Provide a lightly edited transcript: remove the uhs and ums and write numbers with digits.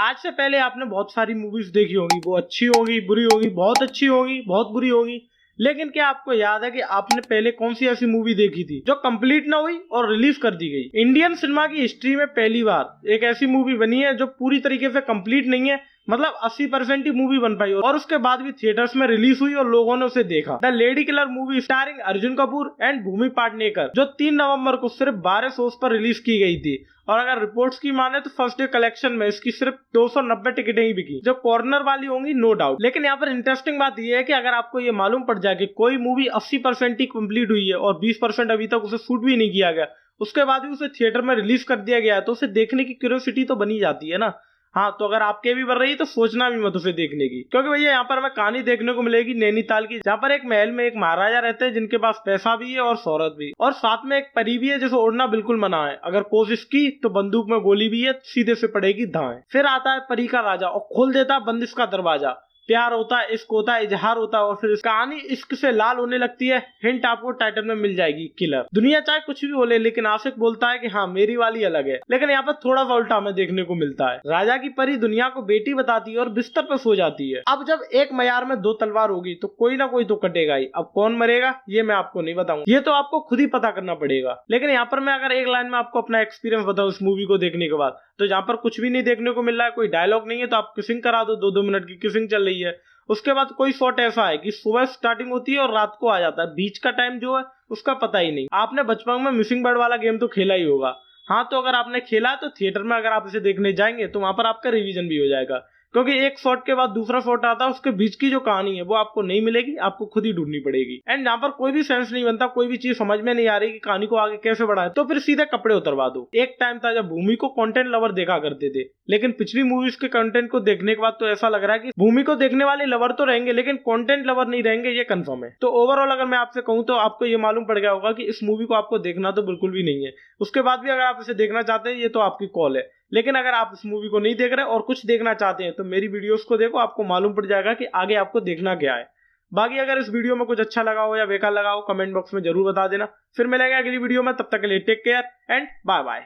आज से पहले आपने बहुत सारी मूवीज देखी होगी, वो अच्छी होगी, बुरी होगी, बहुत अच्छी होगी, बहुत बुरी होगी। लेकिन क्या आपको याद है कि आपने पहले कौन सी ऐसी मूवी देखी थी जो कंप्लीट ना हुई और रिलीज कर दी गई? इंडियन सिनेमा की हिस्ट्री में पहली बार एक ऐसी मूवी बनी है जो पूरी तरीके से कंप्लीट नहीं है, मतलब 80% ही मूवी बन पाई और उसके बाद भी थिएटर्स में रिलीज हुई और लोगों ने उसे देखा। The lady killer movie starring Arjun Kapoor and Bhumi Pednekar, जो 3 नवंबर को सिर्फ 12 शोज पर रिलीज की गई थी। और अगर रिपोर्ट्स की माने तो फर्स्ट डे कलेक्शन में इसकी सिर्फ 290 टिकटें ही बिकी, जो कॉर्नर वाली होंगी नो डाउट। लेकिन यहाँ पर इंटरेस्टिंग बात यह है कि अगर आपको ये मालूम पड़ जाए कि कोई मूवी 80% ही कंप्लीट हुई है और 20% अभी तक उसे शूट भी नहीं किया गया, उसके बाद भी उसे थिएटर में रिलीज कर दिया गया है, तो उसे देखने की क्यूरियोसिटी तो बनी जाती है ना। हाँ, तो अगर आपके भी बन रही है तो सोचना भी मत उसे देखने की, क्योंकि भैया यहाँ पर हमें कहानी देखने को मिलेगी नैनीताल की, जहाँ पर एक महल में एक महाराजा रहते हैं जिनके पास पैसा भी है और शोहरत भी, और साथ में एक परी भी है जिसे उड़ना बिल्कुल मना है। अगर कोशिश की तो बंदूक में गोली भी है, सीधे से पड़ेगी धाए। फिर आता है परी का राजा और खोल देता है बंदिश का दरवाजा। प्यार होता है, इश्क होता है, इजहार होता है और फिर कहानी इश्क से लाल होने लगती है। हिंट आपको टाइटल में मिल जाएगी, किलर। दुनिया चाहे कुछ भी बोले, लेकिन आशिक बोलता है कि हाँ मेरी वाली अलग है। लेकिन यहाँ पर थोड़ा सा उल्टा हमें देखने को मिलता है। राजा की परी दुनिया को बेटी बताती है और बिस्तर पर सो जाती है। अब जब एक मयार में 2 तलवार होगी तो कोई ना कोई तो कटेगा ही। अब कौन मरेगा ये मैं आपको नहीं बताऊंगा, ये तो आपको खुद ही पता करना पड़ेगा। लेकिन यहाँ पर मैं अगर एक लाइन में आपको अपना एक्सपीरियंस बताऊं इस मूवी को देखने के बाद, तो यहाँ पर कुछ भी नहीं देखने को मिल रहा है, कोई डायलॉग नहीं है, तो आप किसिंग करा दो, 2-2 मिनट की किसिंग चल रही है। उसके बाद कोई शॉट ऐसा है कि सुबह स्टार्टिंग होती है और रात को आ जाता है, बीच का टाइम जो है उसका पता ही नहीं। आपने बचपन में मिसिंग बर्ड वाला गेम तो खेला ही होगा। हाँ, तो अगर आपने खेला तो थिएटर में अगर आप इसे देखने जाएंगे तो वहां पर आपका रिवीजन भी हो जाएगा, क्योंकि एक शॉट के बाद दूसरा शॉट आता है, उसके बीच की जो कहानी है वो आपको नहीं मिलेगी, आपको खुद ही ढूंढनी पड़ेगी। एंड यहाँ पर कोई भी सेंस नहीं बनता, कोई भी चीज समझ में नहीं आ रही कि कहानी को आगे कैसे बढ़ाए, तो फिर सीधे कपड़े उतरवा दो। एक टाइम था जब भूमि को कंटेंट लवर देखा करते थे, लेकिन पिछली मूवीज के कंटेंट को देखने के बाद तो ऐसा लग रहा है कि भूमि को देखने वाले लवर तो रहेंगे लेकिन कंटेंट लवर नहीं रहेंगे, ये कंफर्म है। तो ओवरऑल अगर मैं आपसे कहूँ तो आपको ये मालूम पड़ गया होगा कि इस मूवी को आपको देखना तो बिल्कुल भी नहीं है। उसके बाद भी अगर आप इसे देखना चाहते हैं ये तो आपकी कॉल है। लेकिन अगर आप इस मूवी को नहीं देख रहे और कुछ देखना चाहते हैं तो मेरी वीडियोस को देखो, आपको मालूम पड़ जाएगा कि आगे आपको देखना क्या है। बाकी अगर इस वीडियो में कुछ अच्छा लगा हो या बेकार लगा हो, कमेंट बॉक्स में जरूर बता देना। फिर मिलेंगे अगली वीडियो में, तब तक के लिए take care and bye bye.